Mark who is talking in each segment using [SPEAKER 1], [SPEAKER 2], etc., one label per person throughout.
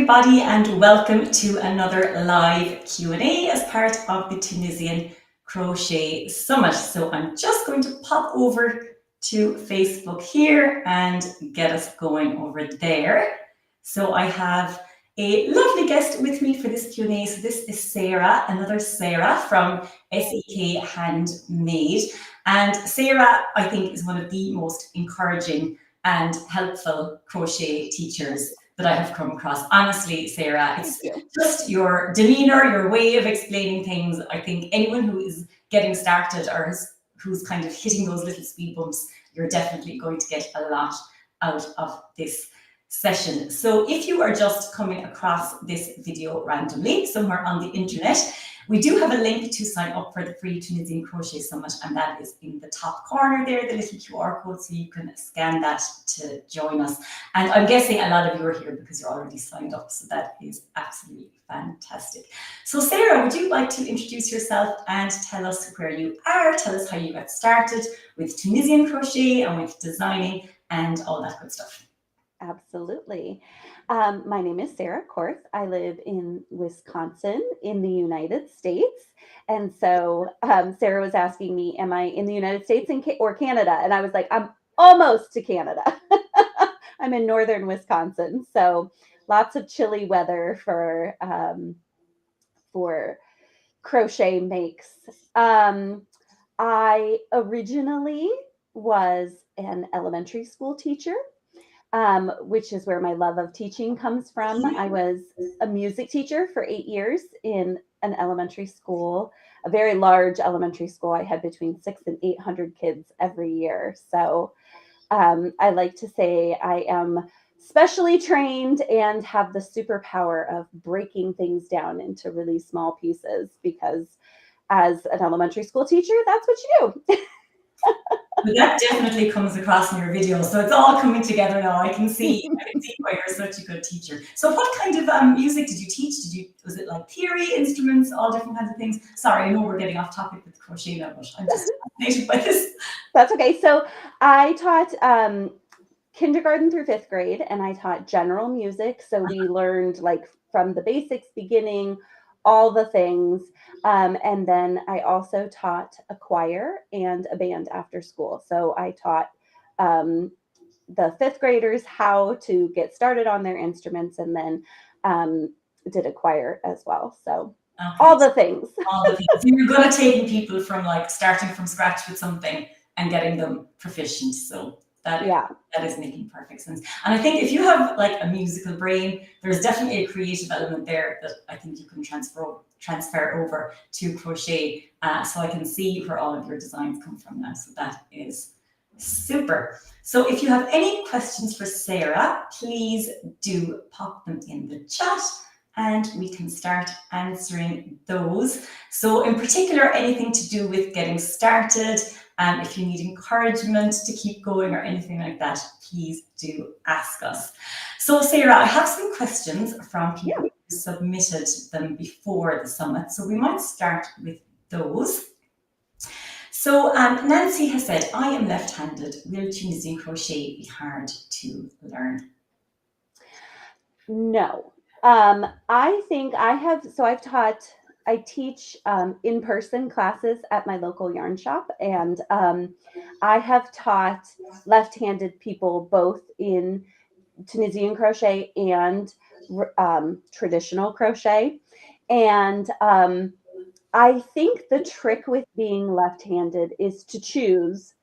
[SPEAKER 1] everybody, and welcome to another live Q&A as part of the Tunisian Crochet Summit. So I'm just going to pop over to Facebook here and get us going over there. So I have a lovely guest with me for this Q&A. So this is Sarah, another Sarah from SEK Handmade. And Sarah, I think, is one of the most encouraging and helpful crochet teachers that I have come across. Honestly, Sarah, it's just your demeanor, your way of explaining things. I think anyone who is getting started or who's kind of hitting those little speed bumps, you're definitely going to get a lot out of this session. So if you are just coming across this video randomly somewhere on the internet, we do have a link to sign up for the free Tunisian Crochet Summit, and that is in the top corner there, the little QR code, so you can scan that to join us. And I'm guessing a lot of you are here because you're already signed up, so that is absolutely fantastic. So Sarah, would you like to introduce yourself and tell us where you are, tell us how you got started with Tunisian crochet and with designing and all that good stuff?
[SPEAKER 2] Absolutely. My name is Sarah Korth. I live in Wisconsin in the United States. And so Sarah was asking me, am I in the United States or Canada? And I was like, I'm almost to Canada. I'm in northern Wisconsin. So lots of chilly weather for crochet makes. I originally was an elementary school teacher. Which is where my love of teaching comes from. I was a music teacher for 8 years in an elementary school, a very large elementary school. I had between 600 and 800 kids every year. So I like to say I am specially trained and have the superpower of breaking things down into really small pieces, because as an elementary school teacher, that's what you do.
[SPEAKER 1] That definitely comes across in your video, so it's all coming together now. I can see why you're such a good teacher. So what kind of music did you teach? Was it like theory, instruments, all different kinds of things? Sorry, I know we're getting off topic with crochet now, but I'm just fascinated by this.
[SPEAKER 2] That's okay. So I taught kindergarten through 5th grade, and I taught general music. So we learned like from the basics, beginning, all the things. And then I also taught a choir and a band after school. So I taught the 5th graders how to get started on their instruments, and then did a choir as well. So okay. All the things.
[SPEAKER 1] All the things. So you're good at taking people from like starting from scratch with something and getting them proficient. So that is making perfect sense. And I think if you have like a musical brain, there's definitely a creative element there that I think you can transfer over to crochet. So I can see where all of your designs come from now. So that is super. So if you have any questions for Sarah, please do pop them in the chat and we can start answering those. So in particular, anything to do with getting started, if you need encouragement to keep going or anything like that, please do ask us. So Sarah, I have some questions from people who submitted them before the summit, so we might start with those. So Nancy has said, I am left-handed. Will Tunisian crochet be hard to learn?
[SPEAKER 2] No. I think I teach in-person classes at my local yarn shop, and I have taught left-handed people both in Tunisian crochet and traditional crochet. And I think the trick with being left-handed is to choose,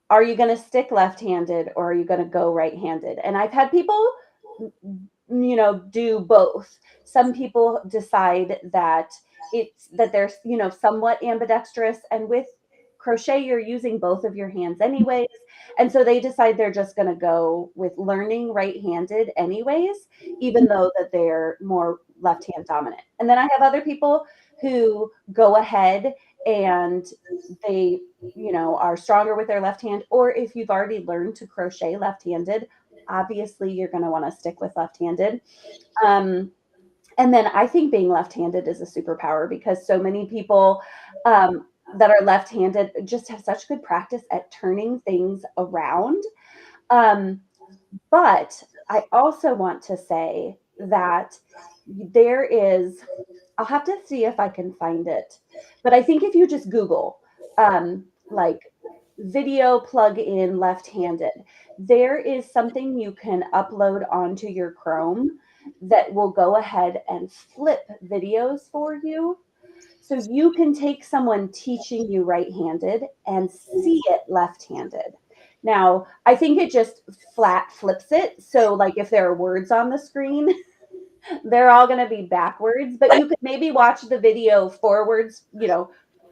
[SPEAKER 2] are you going to stick left-handed or are you going to go right-handed? And I've had people do both. Some people decide that they're somewhat ambidextrous, and with crochet you're using both of your hands anyways, and so they decide they're just going to go with learning right-handed anyways, even though that they're more left hand dominant. And then I have other people who go ahead and they are stronger with their left hand, or if you've already learned to crochet left-handed, obviously you're going to want to stick with left-handed. And then I think being left-handed is a superpower, because so many people that are left-handed just have such good practice at turning things around. But I also want to say that there is, I'll have to see if I can find it, but I think if you just Google, like video plug in left-handed, there is something you can upload onto your Chrome that will go ahead and flip videos for you. So you can take someone teaching you right-handed and see it left-handed. Now, I think it just flat flips it. So like if there are words on the screen, they're all going to be backwards, but you could maybe watch the video forwards,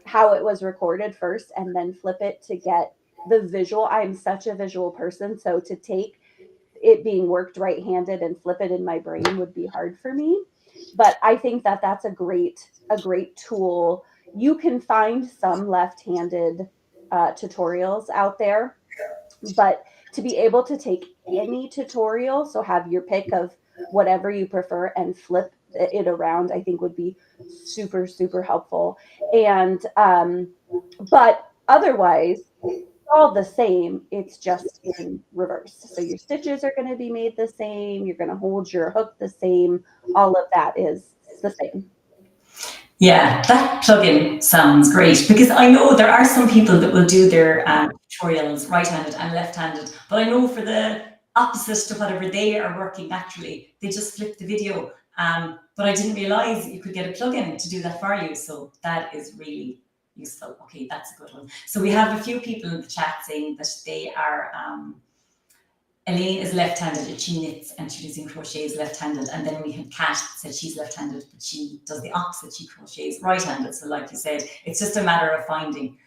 [SPEAKER 2] how it was recorded first and then flip it to get the visual. I'm such a visual person. So to take it being worked right-handed and flip it in my brain would be hard for me. But I think that that's a great tool. You can find some left-handed tutorials out there, but to be able to take any tutorial, so have your pick of whatever you prefer and flip it around, I think would be super, super helpful. And, but otherwise, all the same, it's just in reverse. So your stitches are going to be made the same. You're going to hold your hook the same. All of that is the same.
[SPEAKER 1] Yeah, that plugin sounds great because I know there are some people that will do their tutorials right-handed and left-handed, but I know for the opposite to whatever they are working naturally, they just flip the video. But I didn't realize you could get a plugin to do that for you. So that is really useful. Okay, that's a good one. So we have a few people in the chat saying that they are Elaine is left-handed and she knits, and Tunisian Crochet is left-handed. And then we had Kat said she's left-handed, but she does the opposite. She crochets right-handed. So like you said, it's just a matter of finding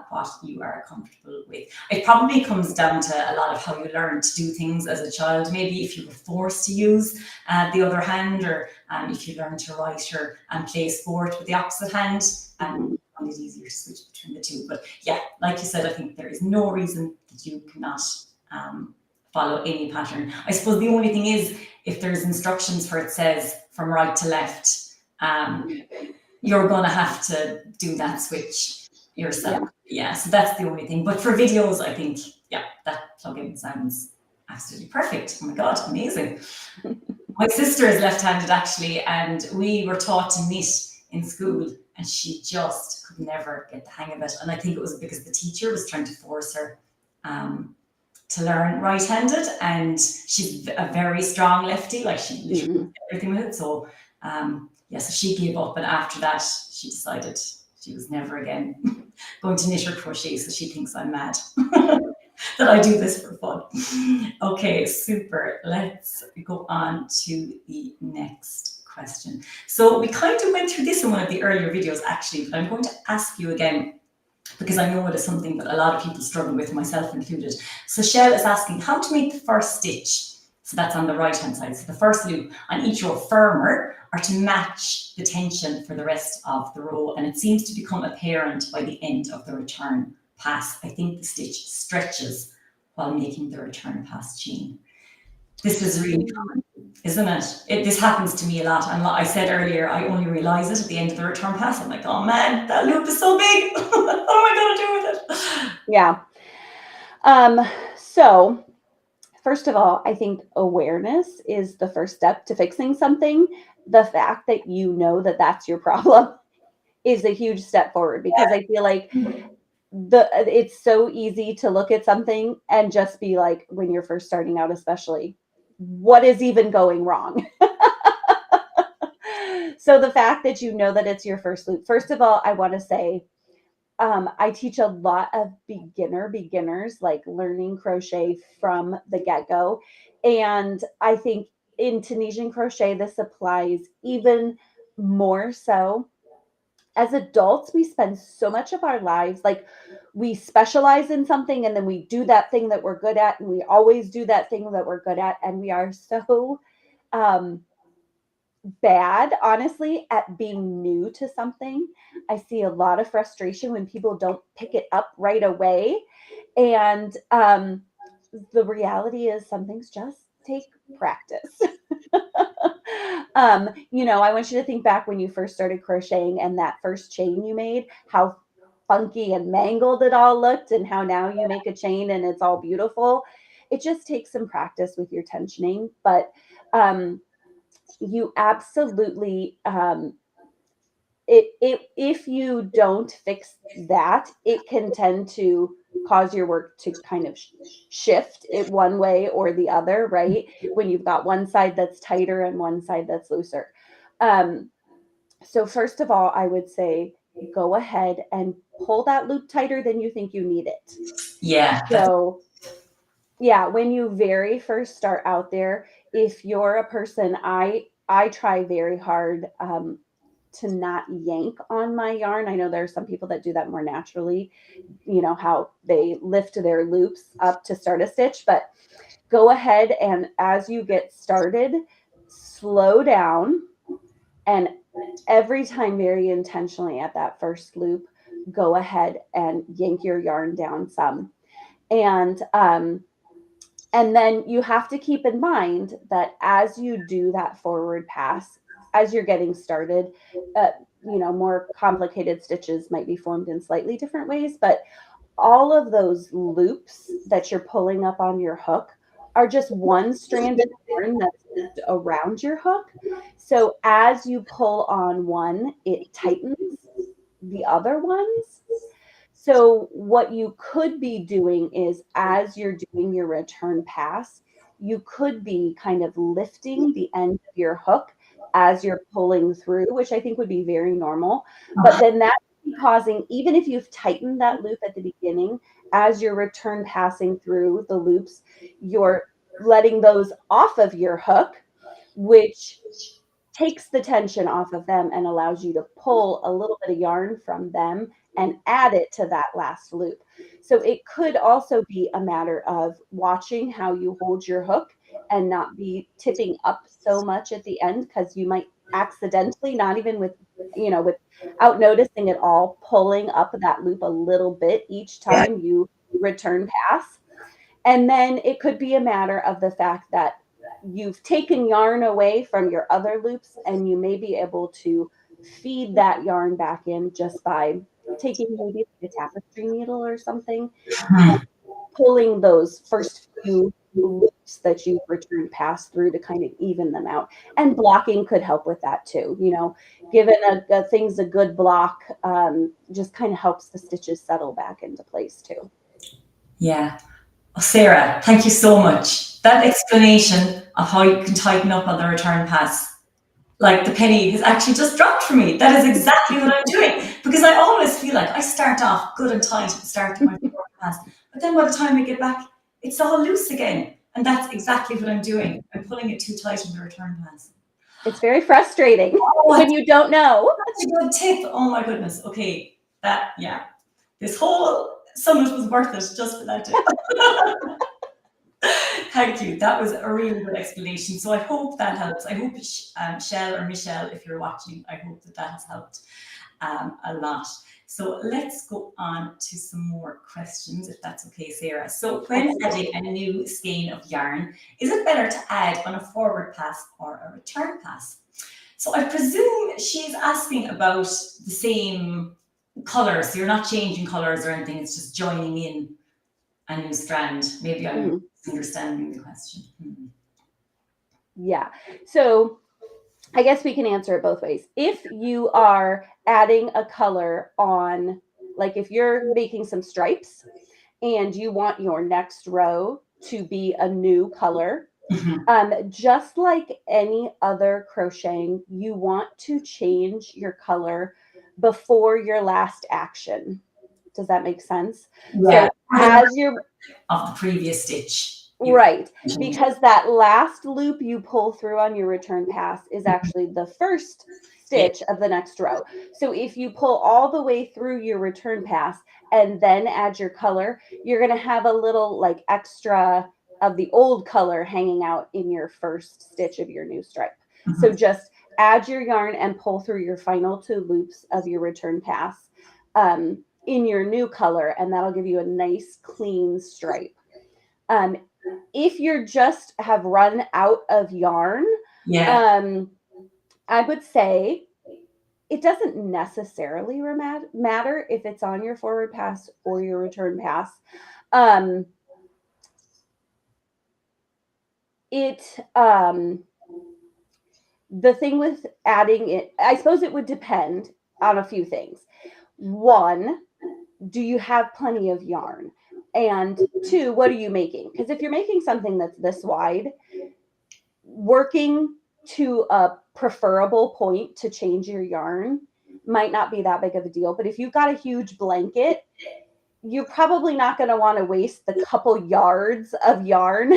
[SPEAKER 1] what you are comfortable with. It probably comes down to a lot of how you learn to do things as a child. Maybe if you were forced to use the other hand, or if you learn to write or play sport with the opposite hand, and find it easier to switch between the two. But yeah, like you said, I think there is no reason that you cannot follow any pattern. I suppose the only thing is if there's instructions for it says from right to left, you're going to have to do that switch yourself. Yeah, so that's the only thing. But for videos, I think, yeah, that plugin sounds absolutely perfect. Oh my God, amazing. My sister is left-handed actually, and we were taught to knit in school, and she just could never get the hang of it. And I think it was because the teacher was trying to force her to learn right-handed, and she's a very strong lefty, like she literally everything with it. So so she gave up, and after that she decided she was never again going to knit or crochet. So she thinks I'm mad that I do this for fun. Okay, super. Let's go on to the next question. So we kind of went through this in one of the earlier videos actually, but I'm going to ask you again, because I know it is something that a lot of people struggle with, myself included. So Shell is asking how to make the first stitch. So that's on the right-hand side. So the first loop on each row firmer, or to match the tension for the rest of the row. And it seems to become apparent by the end of the return pass. I think the stitch stretches while making the return pass chain. This is really common, isn't it? This happens to me a lot. And like I said earlier, I only realize it at the end of the return pass. I'm like, oh man, that loop is so big. What am I going to do with it?
[SPEAKER 2] Yeah. So first of all, I think awareness is the first step to fixing something. The fact that you know that that's your problem is a huge step forward, because I feel like it's so easy to look at something and just be like, when you're first starting out, especially, what is even going wrong? So the fact that you know that it's your first loop, first of all, I want to say, I teach a lot of beginners, like learning crochet from the get-go. And I think in Tunisian crochet, this applies even more so. As adults, we spend so much of our lives, like we specialize in something and then we do that thing that we're good at, and we always do that thing that we're good at. And we are so bad, honestly, at being new to something. I see a lot of frustration when people don't pick it up right away. And the reality is some things just take practice. I want you to think back when you first started crocheting and that first chain you made, how funky and mangled it all looked, and how now you make a chain and it's all beautiful. It just takes some practice with your tensioning. But you absolutely, if you don't fix that, it can tend to cause your work to kind of shift it one way or the other, right? When you've got one side that's tighter and one side that's looser. So first of all, I would say go ahead and pull that loop tighter than you think you need it.
[SPEAKER 1] Yeah, that's
[SPEAKER 2] So yeah, when you very first start out there, if you're a person, I try very hard to not yank on my yarn. I know there are some people that do that more naturally, you know, how they lift their loops up to start a stitch, but go ahead and as you get started, slow down, and every time very intentionally at that first loop, go ahead and yank your yarn down some. And then you have to keep in mind that as you do that forward pass, as you're getting started, you know, more complicated stitches might be formed in slightly different ways, but all of those loops that you're pulling up on your hook are just one strand of yarn that's around your hook. So as you pull on one, it tightens the other ones. So what you could be doing is as you're doing your return pass, you could be kind of lifting the end of your hook as you're pulling through, which I think would be very normal. But then that could be causing, even if you've tightened that loop at the beginning, as you're return passing through the loops, you're letting those off of your hook, which takes the tension off of them and allows you to pull a little bit of yarn from them and add it to that last loop. So it could also be a matter of watching how you hold your hook and not be tipping up so much at the end, because you might accidentally, not even with, you know, without noticing at all, pulling up that loop a little bit each time you return pass. And then it could be a matter of the fact that you've taken yarn away from your other loops and you may be able to feed that yarn back in just by taking maybe a tapestry needle or something and pulling those first few loops that you've returned pass through to kind of even them out. And blocking could help with that too. You know, giving things a good block just kind of helps the stitches settle back into place too.
[SPEAKER 1] yeah. Oh, Sarah, thank you so much. That explanation of how you can tighten up on the return pass, like the penny has actually just dropped for me. That is exactly what I'm doing, because I always feel like I start off good and tight at the start of my forward pass, but then by the time I get back, it's all loose again. And that's exactly what I'm doing. I'm pulling it too tight in the return pass.
[SPEAKER 2] It's very frustrating
[SPEAKER 1] Oh,
[SPEAKER 2] when you don't know.
[SPEAKER 1] that's a good tip. Oh my goodness. Okay. That, yeah. This whole summit was worth it just for that tip. Thank you. That was a really good explanation. So I hope that helps. I hope Shell or Michelle, if you're watching, I hope that has helped a lot. So let's go on to some more questions, if that's okay, Sarah. So when adding a new skein of yarn, is it better to add on a forward pass or a return pass? So I presume she's asking about the same colors. So you're not changing colors or anything. It's just joining in a new strand. Maybe I'm misunderstanding the question.
[SPEAKER 2] Yeah. So I guess we can answer it both ways. If you are adding a color on, like if you're making some stripes and you want your next row to be a new color, just like any other crocheting, you want to change your color before your last action. Does that make sense?
[SPEAKER 1] Yeah.
[SPEAKER 2] So as you're
[SPEAKER 1] of the previous stitch.
[SPEAKER 2] Right, because that last loop you pull through on your return pass is actually the first stitch of the next row. So if you pull all the way through your return pass and then add your color, you're going to have a little like extra of the old color hanging out in your first stitch of your new stripe. So just add your yarn and pull through your final two loops of your return pass in your new color, and that'll give you a nice clean stripe. If you're just have run out of yarn, I would say it doesn't necessarily matter if it's on your forward pass or your return pass. the thing with adding it, I suppose it would depend on a few things. One, do you have plenty of yarn? And two, what are you making? Because if you're making something that's this wide, working to a preferable point to change your yarn might not be that big of a deal. But if you've got a huge blanket, you're probably not going to want to waste the couple yards of yarn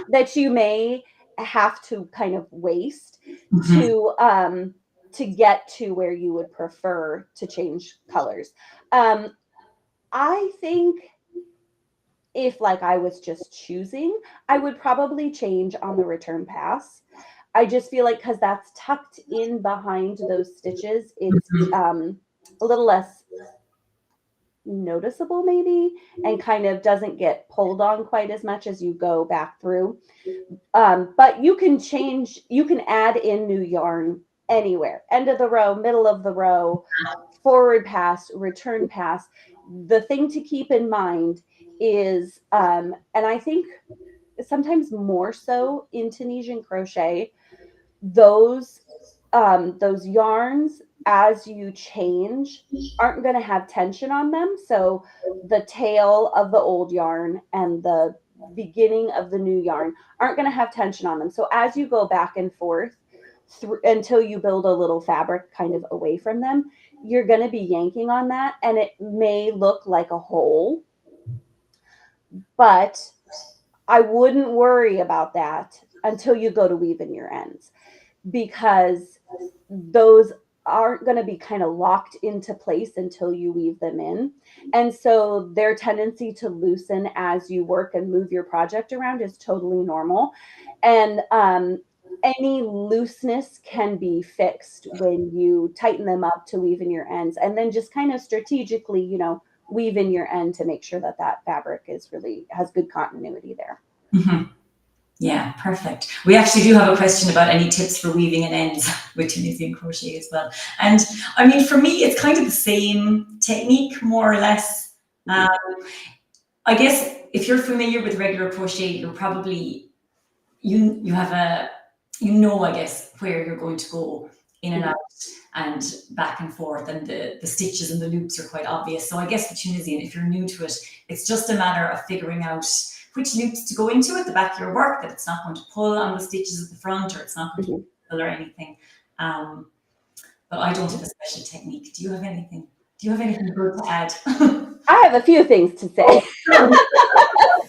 [SPEAKER 2] that you may have to kind of waste to get to where you would prefer to change colors. I think if like I was just choosing, I would probably change on the return pass. I just feel like because that's tucked in behind those stitches, it's a little less noticeable maybe, and kind of doesn't get pulled on quite as much as you go back through. But you can change, you can add in new yarn anywhere, end of the row, middle of the row, forward pass, return pass. The thing to keep in mind is, and I think sometimes more so in Tunisian crochet, those yarns as you change aren't going to have tension on them. So the tail of the old yarn and the beginning of the new yarn aren't going to have tension on them. So as you go back and forth until you build a little fabric kind of away from them, you're going to be yanking on that, and it may look like a hole, but I wouldn't worry about that until you go to weave in your ends, because those aren't going to be kind of locked into place until you weave them in. And so their tendency to loosen as you work and move your project around is totally normal. And any looseness can be fixed when you tighten them up to weave in your ends, and then just kind of strategically, weave in your end to make sure that that fabric is really has good continuity there.
[SPEAKER 1] Mm-hmm. Yeah, perfect. We actually do have a question about any tips for weaving in ends with Tunisian crochet as well. And I mean, for me, it's kind of the same technique, more or less. I guess if you're familiar with regular crochet, you're probably, you have a, I guess, where you're going to go in and out and back and forth, and the stitches and the loops are quite obvious. So I guess the Tunisian, if you're new to it, it's just a matter of figuring out which loops to go into at the back of your work, that it's not going to pull on the stitches at the front, or it's not going to pull or anything. But I don't have a special technique. Do you have anything? Do you have anything good to add?
[SPEAKER 2] I have a few things to say.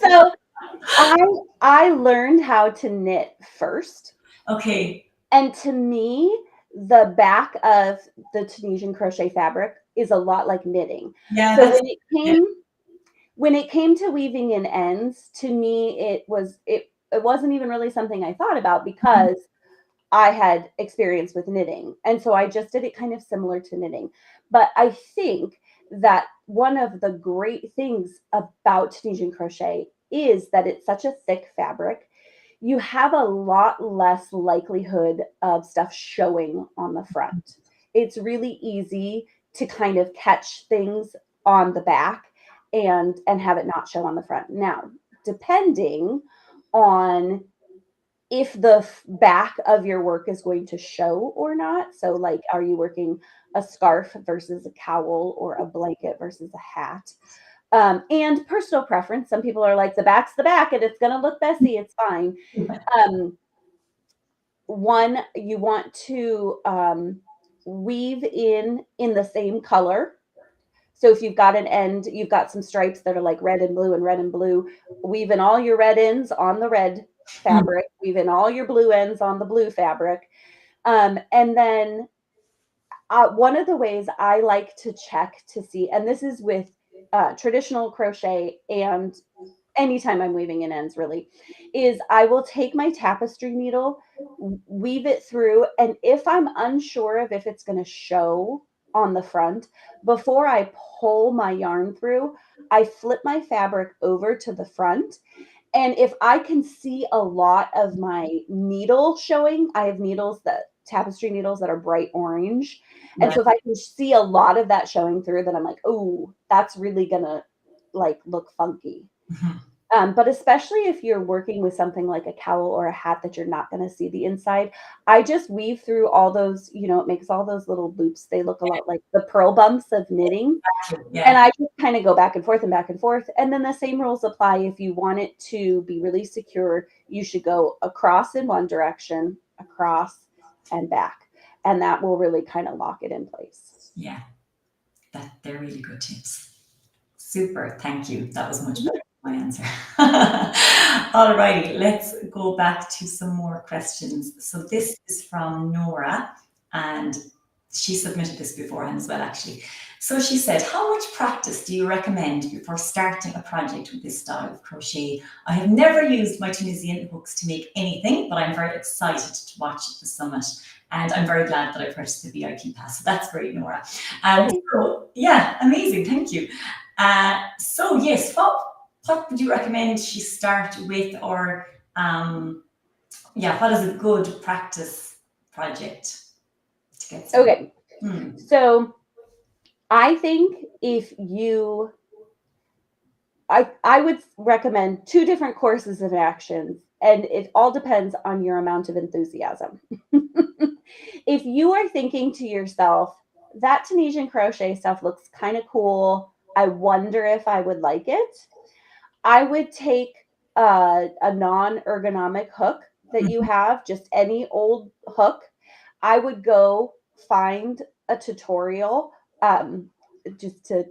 [SPEAKER 2] So I learned how to knit first.
[SPEAKER 1] Okay.
[SPEAKER 2] And to me, the back of the Tunisian crochet fabric is a lot like knitting.
[SPEAKER 1] Yeah.
[SPEAKER 2] So when it came to weaving in ends, to me, it wasn't even really something I thought about, because I had experience with knitting. And so I just did it kind of similar to knitting. But I think that one of the great things about Tunisian crochet is that it's such a thick fabric. You have a lot less likelihood of stuff showing on the front. It's really easy to kind of catch things on the back and have it not show on the front. Now, depending on if the back of your work is going to show or not. So like, are you working a scarf versus a cowl, or a blanket versus a hat? And personal preference. Some people are like, the back's the back and it's going to look messy. It's fine. One, you want to weave in the same color. So if you've got an end, you've got some stripes that are like red and blue and red and blue, weave in all your red ends on the red fabric, weave in all your blue ends on the blue fabric. And then one of the ways I like to check to see, and this is with traditional crochet and anytime I'm weaving in ends really, is I will take my tapestry needle, weave it through, and if I'm unsure of if it's going to show on the front, before I pull my yarn through, I flip my fabric over to the front. And if I can see a lot of my needle showing, I have tapestry needles that are bright orange. And so if I can see a lot of that showing through, then I'm like, oh, that's really gonna like look funky. But especially if you're working with something like a cowl or a hat that you're not going to see the inside, I just weave through all those, it makes all those little loops. They look a lot like the pearl bumps of knitting. And
[SPEAKER 1] Yeah.
[SPEAKER 2] I just kind of go back and forth and back and forth. And then the same rules apply. If you want it to be really secure, you should go across in one direction, across and back. And that will really kind of lock it in place.
[SPEAKER 1] Yeah. They're really good tips. Super. Thank you. That was much better than my answer. All righty. Let's go back to some more questions. So this is from Nora, and she submitted this beforehand as well, actually. So she said, how much practice do you recommend before starting a project with this style of crochet? I have never used my Tunisian hooks to make anything, but I'm very excited to watch the summit. And I'm very glad that I purchased the VIP pass. So that's great, Nora. So, yeah, amazing. Thank you. So yes, what would you recommend she start with, or what is a good practice project to get started?
[SPEAKER 2] Okay. So I think I would recommend 2 different courses of action, and it all depends on your amount of enthusiasm. If you are thinking to yourself, that Tunisian crochet stuff looks kind of cool, I wonder if I would like it, I would take a non-ergonomic hook that you have, just any old hook. I would go find a tutorial, just to,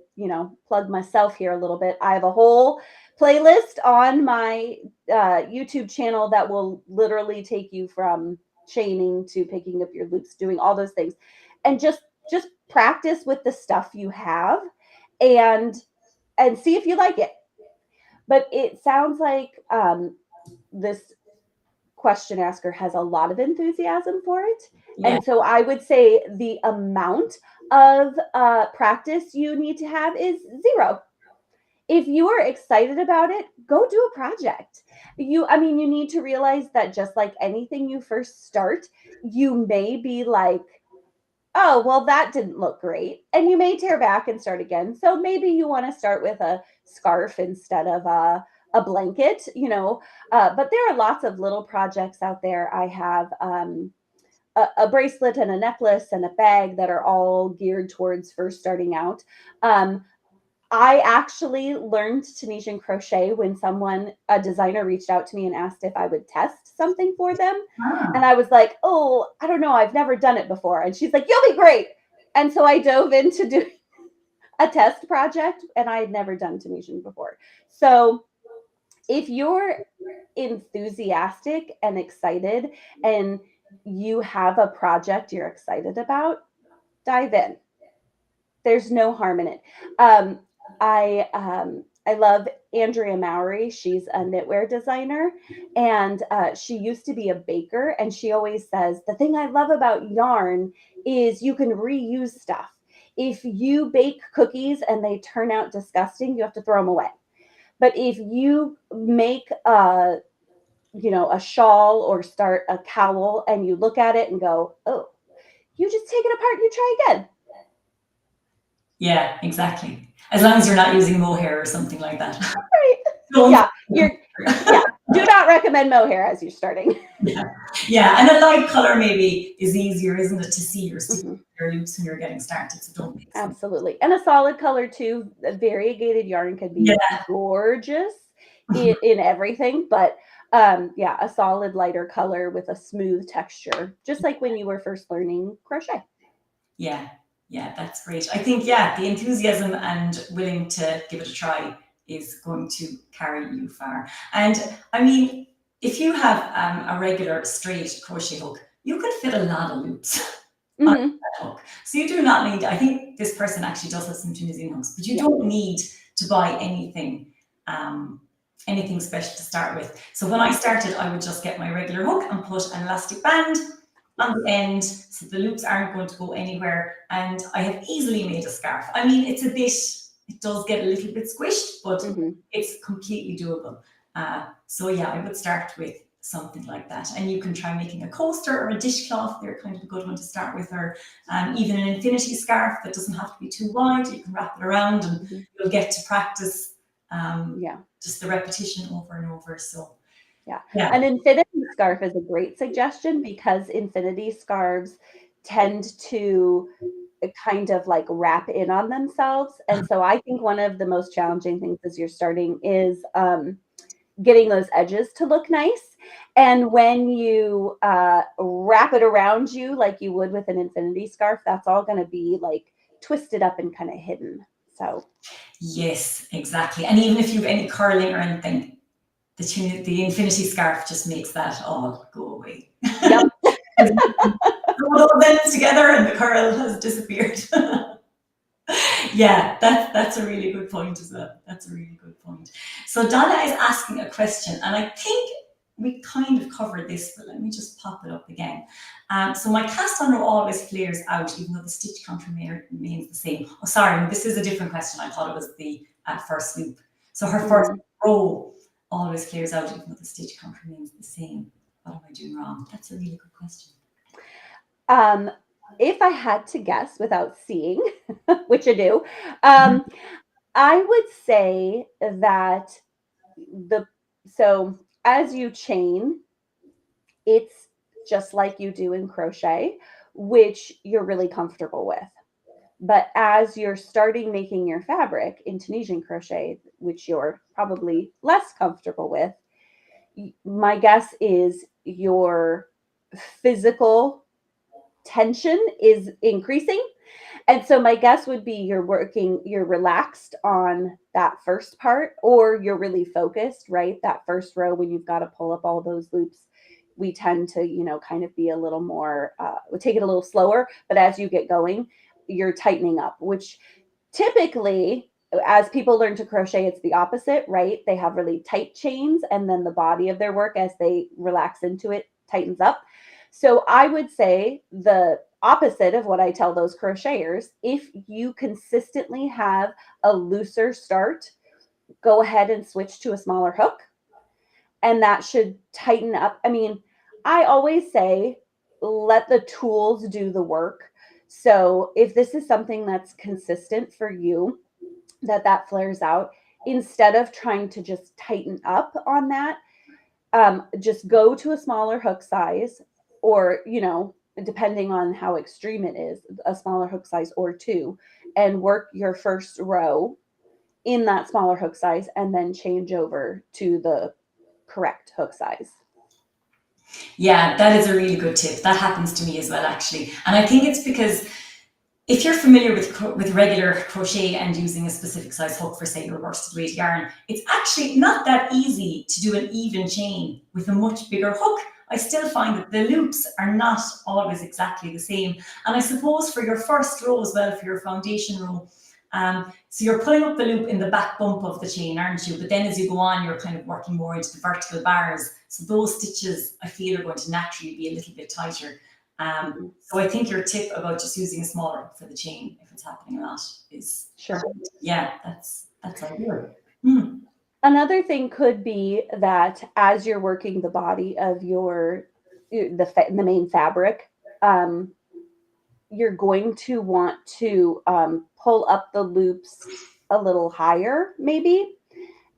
[SPEAKER 2] plug myself here a little bit. I have a whole playlist on my YouTube channel that will literally take you from chaining to picking up your loops, doing all those things, and just practice with the stuff you have, and see if you like it. But it sounds like this question asker has a lot of enthusiasm for it.
[SPEAKER 1] Yeah.
[SPEAKER 2] And so I would say the amount of practice you need to have is 0. If you are excited about it, go do a project. You need to realize that just like anything you first start, you may be like, oh, well, that didn't look great. And you may tear back and start again. So maybe you want to start with a scarf instead of a blanket, but there are lots of little projects out there. I have a bracelet and a necklace and a bag that are all geared towards first starting out. I actually learned Tunisian crochet when a designer reached out to me and asked if I would test something for them. And I was like, oh, I don't know, I've never done it before. And she's like, you'll be great. And so I dove into doing a test project, and I had never done Tunisian before. So if you're enthusiastic and excited and you have a project you're excited about, dive in. There's no harm in it. I love Andrea Mowry. She's a knitwear designer, and she used to be a baker. And she always says, the thing I love about yarn is you can reuse stuff. If you bake cookies and they turn out disgusting, you have to throw them away. But if you make a shawl or start a cowl and you look at it and go, oh, you just take it apart and you try again.
[SPEAKER 1] Yeah, exactly. As long as you're not using mohair or something like that.
[SPEAKER 2] Right. Do not recommend mohair as you're starting.
[SPEAKER 1] Yeah, and a light color maybe is easier, isn't it, to see your loops when you're getting started. So don't mix them.
[SPEAKER 2] Absolutely. And a solid color too. Variegated yarn can be gorgeous in everything, but a solid lighter color with a smooth texture, just like when you were first learning crochet.
[SPEAKER 1] Yeah, that's great. I think, the enthusiasm and willing to give it a try is going to carry you far. And I mean, if you have a regular straight crochet hook, you can fit a lot of loops on that hook. So you do not need, I think this person actually does have some Tunisian hooks, but you don't need to buy anything special to start with. So when I started, I would just get my regular hook and put an elastic band on the end so the loops aren't going to go anywhere, and I have easily made a scarf. I mean, it does get a little bit squished, but it's completely doable. So I would start with something like that, and you can try making a coaster or a dishcloth. They're kind of a good one to start with, or even an infinity scarf that doesn't have to be too wide. You can wrap it around and you'll get to practice Just the repetition over and over. So
[SPEAKER 2] Yeah.
[SPEAKER 1] yeah.
[SPEAKER 2] An infinity scarf is a great suggestion because infinity scarves tend to kind of like wrap in on themselves. And so I think one of the most challenging things as you're starting is getting those edges to look nice. And when you wrap it around you like you would with an infinity scarf, that's all going to be like twisted up and kind of hidden. So
[SPEAKER 1] yes, exactly. And even if you have any curling or anything, the infinity scarf just makes that all go away.
[SPEAKER 2] Yep.
[SPEAKER 1] Put all them together and the curl has disappeared. Yeah, that's a really good point as well. That's a really good point. So Donna is asking a question, and I think we kind of covered this, but let me just pop it up again. So my cast on row always flares out, even though the stitch count remains the same. Oh, sorry, this is a different question. I thought it was the first loop. So her first row always flares out, even though the stitch count remains the same. What am I doing wrong? That's a really good question.
[SPEAKER 2] If I had to guess without seeing, which I do, I would say that so as you chain, it's just like you do in crochet, which you're really comfortable with. But as you're starting making your fabric in Tunisian crochet, which you're probably less comfortable with, my guess is your physical tension is increasing. And so my guess would be you're relaxed on that first part, or you're really focused, right? That first row when you've got to pull up all those loops, we tend to, kind of be a little more, we take it a little slower, but as you get going, you're tightening up, which typically, as people learn to crochet, it's the opposite, right? They have really tight chains, and then the body of their work, as they relax into it, tightens up. So I would say the opposite of what I tell those crocheters: if you consistently have a looser start, go ahead and switch to a smaller hook, and that should tighten up. I mean, I always say, let the tools do the work. So if this is something that's consistent for you, that flares out, instead of trying to just tighten up on that, just go to a smaller hook size, or, depending on how extreme it is, a smaller hook size or two, and work your first row in that smaller hook size, and then change over to the correct hook size.
[SPEAKER 1] Yeah, that is a really good tip. That happens to me as well, actually. And I think it's because if you're familiar with regular crochet and using a specific size hook for, say, your worsted weight yarn, it's actually not that easy to do an even chain with a much bigger hook. I still find that the loops are not always exactly the same. And I suppose for your first row as well, for your foundation row, so you're pulling up the loop in the back bump of the chain, aren't you? But then as you go on, you're kind of working more into the vertical bars. So those stitches, I feel, are going to naturally be a little bit tighter. So I think your tip about just using a smaller hook for the chain, if it's happening a lot, is
[SPEAKER 2] sure.
[SPEAKER 1] Yeah, that's ideal.
[SPEAKER 2] Another thing could be that as you're working the body of the main fabric, you're going to want to pull up the loops a little higher, maybe,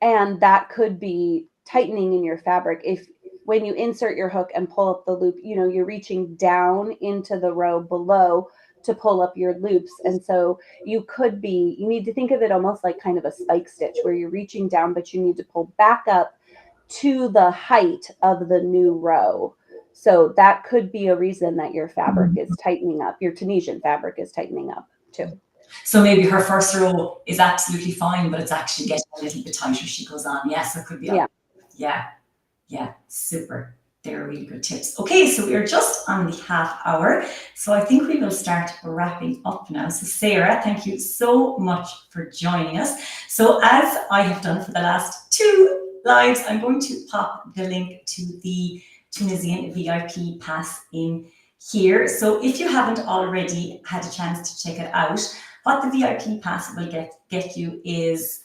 [SPEAKER 2] and that could be tightening in your fabric. If when you insert your hook and pull up the loop, you're reaching down into the row below to pull up your loops. And so you need to think of it almost like kind of a spike stitch, where you're reaching down, but you need to pull back up to the height of the new row. So that could be a reason that your fabric is tightening up. Your Tunisian fabric is tightening up too.
[SPEAKER 1] So maybe her first row is absolutely fine, but it's actually getting a little bit tighter as she goes on. Yes, it could be. Yeah, super. They're really good tips. Okay, so we are just on the half hour. So I think we will start wrapping up now. So Sarah, thank you so much for joining us. So as I have done for the last 2 lives, I'm going to pop the link to the Tunisian VIP pass in here. So if you haven't already had a chance to check it out, what the VIP pass will get you is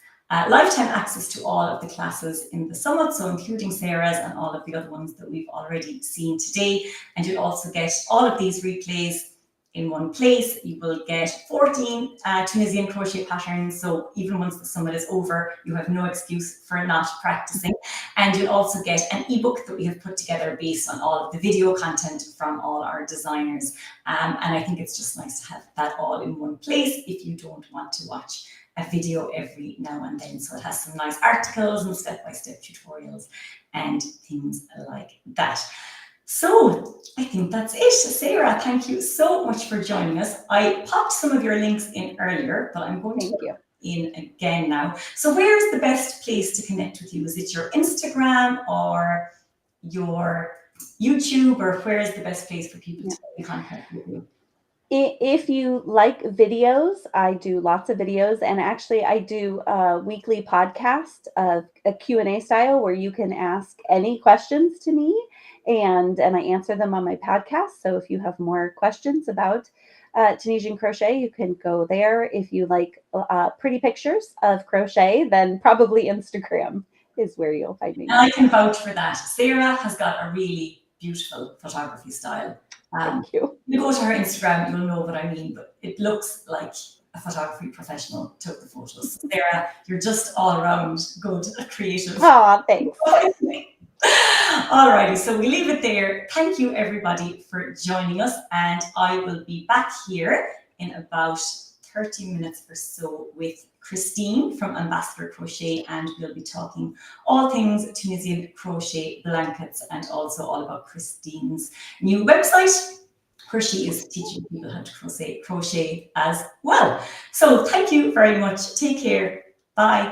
[SPEAKER 1] lifetime access to all of the classes in the summit, so including Sarah's and all of the other ones that we've already seen today. And you'll also get all of these replays in one place. You will get 14 Tunisian crochet patterns. So even once the summit is over, you have no excuse for not practicing. And you'll also get an ebook that we have put together based on all of the video content from all our designers. And I think it's just nice to have that all in one place if you don't want to watch a video every now and then. So it has some nice articles and step-by-step tutorials and things like that. So I think that's it. Sarah, thank you so much for joining us. I popped some of your links in earlier, but I'm going to put in again now. So where is the best place to connect with you? Is it your Instagram or your YouTube, or where is the best place for people to get in contact with you?
[SPEAKER 2] If you like videos, I do lots of videos, and actually I do a weekly podcast of a Q&A style where you can ask any questions to me, and I answer them on my podcast. So if you have more questions about Tunisian crochet, you can go there. If you like pretty pictures of crochet, then probably Instagram is where you'll find me.
[SPEAKER 1] And I can vouch for that. Sarah has got a really beautiful photography style.
[SPEAKER 2] Thank you.
[SPEAKER 1] You go to her Instagram, you'll know what I mean, but it looks like a photography professional took the photos. So Sarah, you're just all around good, creative.
[SPEAKER 2] Oh, thanks.
[SPEAKER 1] Alrighty, so we leave it there. Thank you everybody for joining us, and I will be back here in about 30 minutes or so with Christine from Ambassador Crochet, and we'll be talking all things Tunisian crochet blankets and also all about Christine's new website where she is teaching people how to crochet as well. So thank you very much. Take care. Bye.